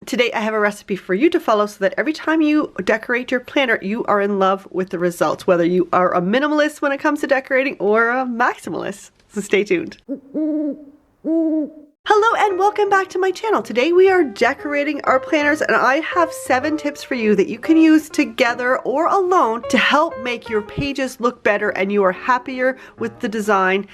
Today I have a recipe for you to follow so that every time you decorate your planner, you are in love with the results, whether you are a minimalist when it comes to decorating or a maximalist. So stay tuned. Hello and welcome back to my channel. Today we are decorating our planners and I have 7 tips for you that you can use together or alone to help make your pages look better and you are happier with the design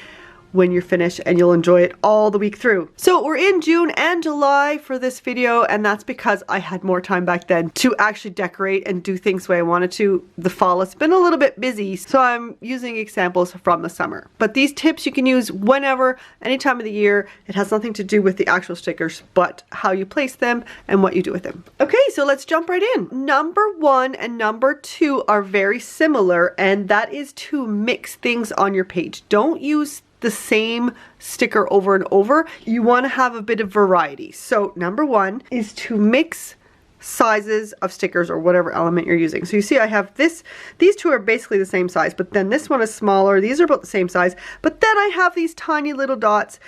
when you're finished, and you'll enjoy it all the week through. So we're in June and July for this video, and that's because I had more time back then to actually decorate and do things the way I wanted to. The fall has been a little bit busy, so I'm using examples from the summer. But these tips you can use whenever, any time of the year. It has nothing to do with the actual stickers, but how you place them and what you do with them. Okay, so let's jump right in. Number 1 and number 2 are very similar, and that is to mix things on your page. Don't use the same sticker over and over. You want to have a bit of variety. So number 1 is to mix sizes of stickers or whatever element you're using. So you see I have this, these two are basically the same size, but then this one is smaller. These are about the same size, but then I have these tiny little dots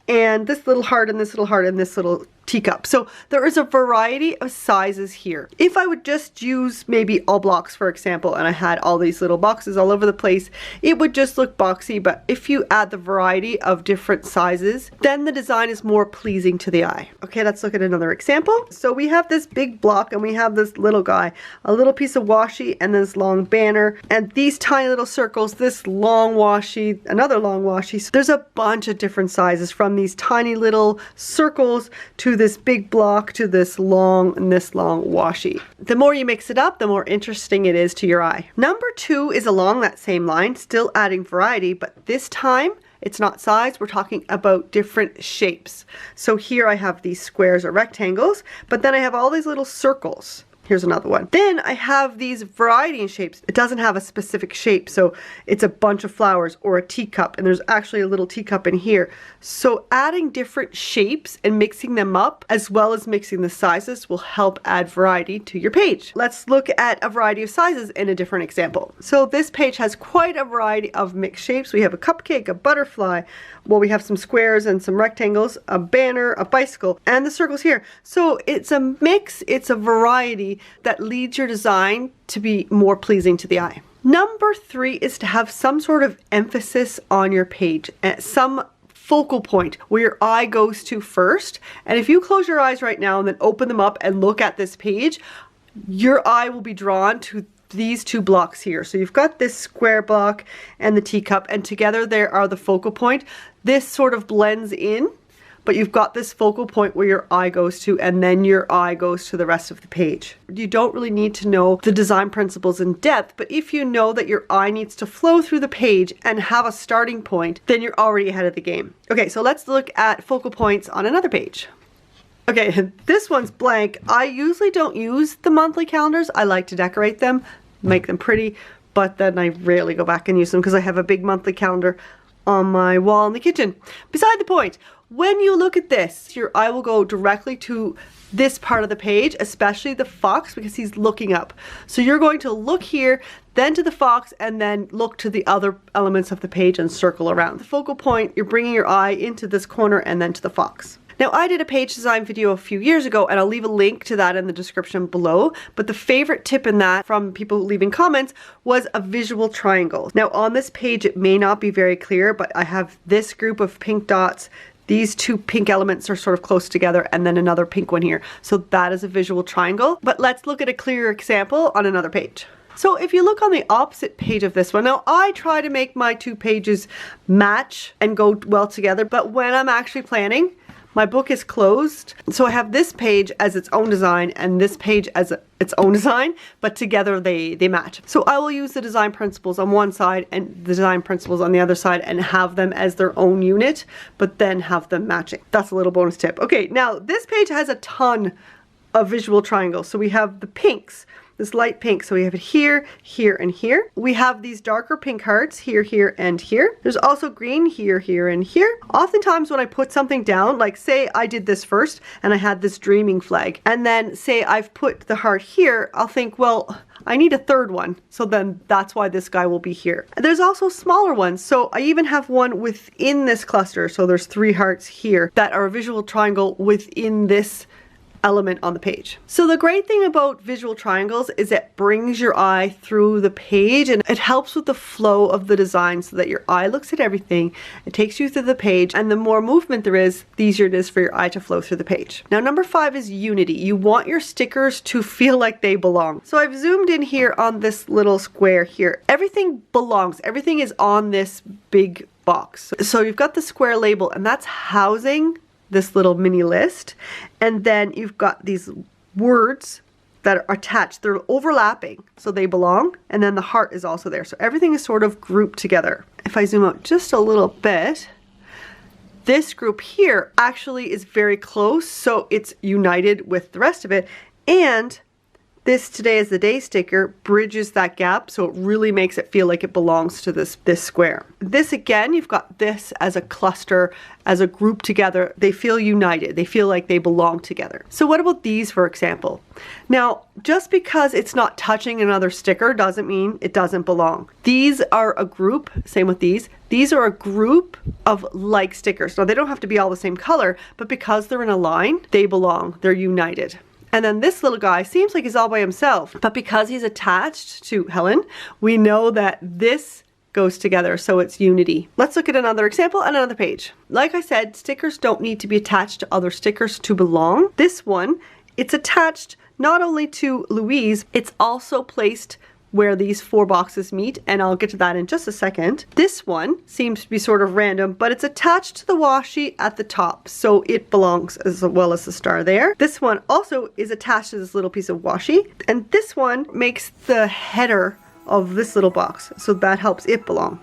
and this little heart and this little heart and this little teacup. So there is a variety of sizes here. If I would just use maybe all blocks, for example, and I had all these little boxes all over the place, it would just look boxy. But if you add the variety of different sizes, then the design is more pleasing to the eye. Okay, let's look at another example. So we have this big block and we have this little guy, a little piece of washi and this long banner and these tiny little circles, this long washi, another long washi. So there's a bunch of different sizes, from these tiny little circles to this big block to this long and this long washi. The more you mix it up, the more interesting it is to your eye. Number 2 is along that same line, still adding variety, but this time it's not size, we're talking about different shapes. So here I have these squares or rectangles, but then I have all these little circles. Here's another one. Then I have these variety in shapes. It doesn't have a specific shape, so it's a bunch of flowers or a teacup, and there's actually a little teacup in here. So adding different shapes and mixing them up, as well as mixing the sizes, will help add variety to your page. Let's look at a variety of sizes in a different example. So this page has quite a variety of mixed shapes. We have a cupcake, a butterfly, well, we have some squares and some rectangles, a banner, a bicycle, and the circles here. So it's a mix, it's a variety that leads your design to be more pleasing to the eye. Number 3 is to have some sort of emphasis on your page, some focal point where your eye goes to first. And if you close your eyes right now and then open them up and look at this page, your eye will be drawn to these 2 blocks here. So you've got this square block and the teacup, and together there are the focal point. This sort of blends in, but you've got this focal point where your eye goes to, and then your eye goes to the rest of the page. You don't really need to know the design principles in depth, but if you know that your eye needs to flow through the page and have a starting point, then you're already ahead of the game. Okay, so let's look at focal points on another page. Okay, this one's blank. I usually don't use the monthly calendars. I like to decorate them, make them pretty, but then I rarely go back and use them because I have a big monthly calendar on my wall in the kitchen. Beside the point, when you look at this, your eye will go directly to this part of the page, especially the fox, because he's looking up. So you're going to look here, then to the fox, and then look to the other elements of the page and circle around. The focal point, you're bringing your eye into this corner and then to the fox. Now, I did a page design video a few years ago, and I'll leave a link to that in the description below, but the favorite tip in that from people leaving comments was a visual triangle. Now, on this page, it may not be very clear, but I have this group of pink dots. These 2 pink elements are sort of close together, and then another pink one here. So that is a visual triangle, but let's look at a clearer example on another page. So if you look on the opposite page of this one, now I try to make my 2 pages match and go well together, but when I'm actually planning, my book is closed, so I have this page as its own design and this page as its own design, but together they match. So I will use the design principles on one side and the design principles on the other side and have them as their own unit, but then have them matching. That's a little bonus tip. Okay, now this page has a ton of visual triangles. So we have the pinks, this light pink, so we have it here, here, and here. We have these darker pink hearts here, here, and here. There's also green here, here, and here. Oftentimes when I put something down, like say I did this first and I had this dreaming flag, and then say I've put the heart here, I'll think, well, I need a third one, so then that's why this guy will be here. There's also smaller ones, so I even have one within this cluster, so there's 3 hearts here that are a visual triangle within this element on the page. So the great thing about visual triangles is it brings your eye through the page and it helps with the flow of the design so that your eye looks at everything, it takes you through the page, and the more movement there is, the easier it is for your eye to flow through the page. Now number 5 is unity. You want your stickers to feel like they belong. So I've zoomed in here on this little square here. Everything belongs. Everything is on this big box. So you've got the square label, and that's housing this little mini list, and then you've got these words that are attached. They're overlapping, so they belong, and then the heart is also there. So everything is sort of grouped together. If I zoom out just a little bit, this group here actually is very close, so it's united with the rest of it, and this Today is the Day sticker bridges that gap, so it really makes it feel like it belongs to this square. This again, you've got this as a cluster, as a group together. They feel united. They feel like they belong together. So what about these, for example? Now, just because it's not touching another sticker doesn't mean it doesn't belong. These are a group, same with these. These are a group of like stickers. Now, they don't have to be all the same color, but because they're in a line, they belong. They're united. And then this little guy seems like he's all by himself, but because he's attached to Helen, we know that this goes together, so it's unity. Let's look at another example on another page. Like I said, stickers don't need to be attached to other stickers to belong. This one, it's attached not only to Louise, it's also placed where these 4 boxes meet, and I'll get to that in just a second. This one seems to be sort of random, but it's attached to the washi at the top, so it belongs as well as the star there. This one also is attached to this little piece of washi, and this one makes the header of this little box, so that helps it belong.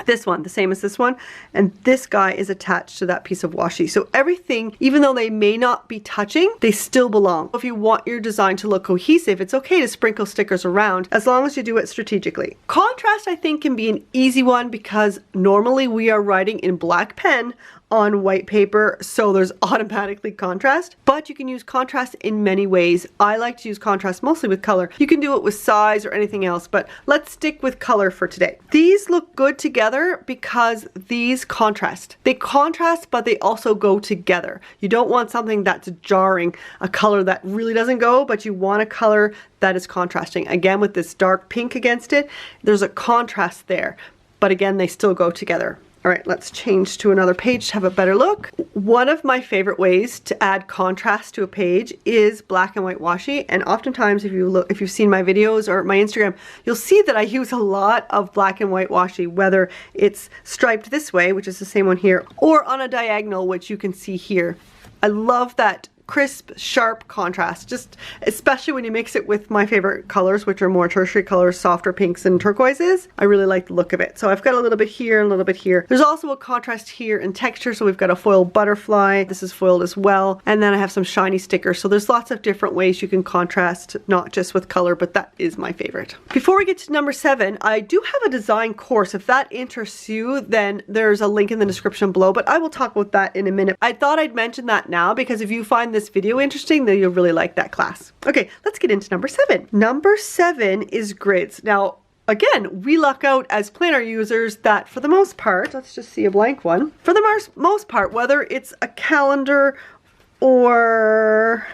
This one, the same as this one, and this guy is attached to that piece of washi. So everything, even though they may not be touching, they still belong. If you want your design to look cohesive, it's okay to sprinkle stickers around as long as you do it strategically. Contrast, I think, can be an easy one because normally we are writing in black pen on white paper, so there's automatically contrast, but you can use contrast in many ways. I like to use contrast mostly with color. You can do it with size or anything else, but let's stick with color for today. These look good together because these contrast. They contrast, but they also go together. You don't want something that's jarring, a color that really doesn't go, but you want a color that is contrasting. Again, with this dark pink against it, there's a contrast there, but again, they still go together. All right, let's change to another page to have a better look. One of my favorite ways to add contrast to a page is black and white washi, and oftentimes if you've seen my videos or my Instagram, you'll see that I use a lot of black and white washi, whether it's striped this way, which is the same one here, or on a diagonal, which you can see here. I love that crisp, sharp contrast, just especially when you mix it with my favorite colors, which are more tertiary colors, softer pinks and turquoises. I really like the look of it. So I've got a little bit here, a little bit here. There's also a contrast here in texture. So we've got a foiled butterfly. This is foiled as well. And then I have some shiny stickers. So there's lots of different ways you can contrast, not just with color, but that is my favorite. Before we get to number 7, I do have a design course. If that interests you, then there's a link in the description below, but I will talk about that in a minute. I thought I'd mention that now because if you find this video interesting, then you'll really like that class. Okay, let's get into number 7. Number 7 is grids. Now, again, we luck out as planner users that for the most part, let's just see a blank one. For the most part, whether it's a calendar or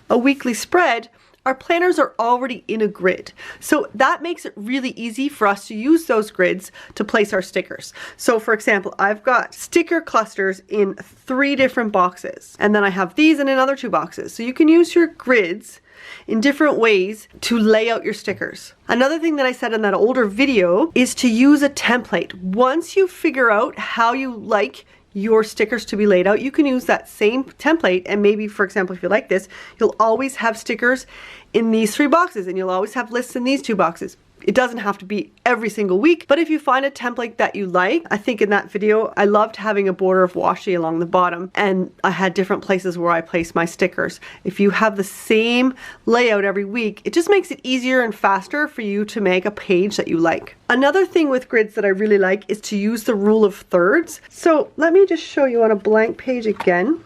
a weekly spread, our planners are already in a grid. So that makes it really easy for us to use those grids to place our stickers. So for example, I've got sticker clusters in 3 different boxes, and then I have these in another 2 boxes. So you can use your grids in different ways to lay out your stickers. Another thing that I said in that older video is to use a template. Once you figure out how you like your stickers to be laid out, you can use that same template, and maybe, for example, if you like this, you'll always have stickers in these 3 boxes and you'll always have lists in these 2 boxes. It doesn't have to be every single week, but if you find a template that you like, I think in that video, I loved having a border of washi along the bottom, and I had different places where I place my stickers. If you have the same layout every week, it just makes it easier and faster for you to make a page that you like. Another thing with grids that I really like is to use the rule of thirds. So let me just show you on a blank page again.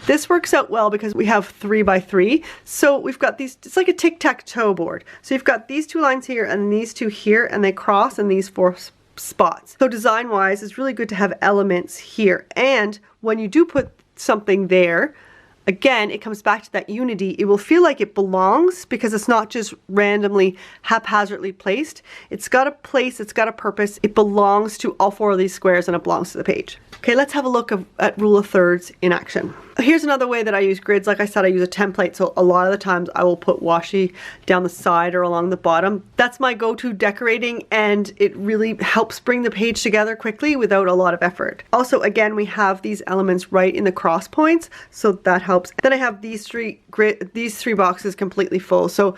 This works out well because we have 3 by 3. So we've got these, it's like a tic-tac-toe board. So you've got these 2 lines here and these 2 here, and they cross in these 4 spots. So design-wise, it's really good to have elements here. And when you do put something there, again, it comes back to that unity. It will feel like it belongs because it's not just randomly, haphazardly placed. It's got a place, it's got a purpose. It belongs to all 4 of these squares and it belongs to the page. Okay, let's have a look at rule of thirds in action. Here's another way that I use grids. Like I said, I use a template, so a lot of the times I will put washi down the side or along the bottom. That's my go-to decorating, and it really helps bring the page together quickly without a lot of effort. Also, again, we have these elements right in the cross points, so that helps. Then I have these three boxes completely full. So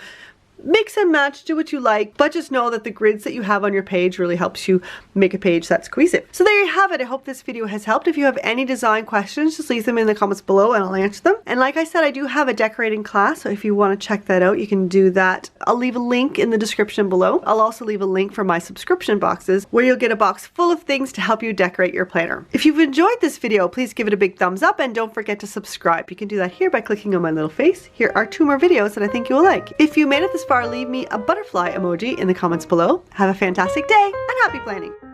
mix and match, do what you like, but just know that the grids that you have on your page really helps you make a page that's cohesive. So there you have it. I hope this video has helped. If you have any design questions, just leave them in the comments below and I'll answer them. And like I said, I do have a decorating class, so if you want to check that out, you can do that. I'll leave a link in the description below. I'll also leave a link for my subscription boxes where you'll get a box full of things to help you decorate your planner. If you've enjoyed this video, please give it a big thumbs up and don't forget to subscribe. You can do that here by clicking on my little face. Here are 2 more videos that I think you will like. If you made it this far, leave me a butterfly emoji in the comments below. Have a fantastic day and happy planning!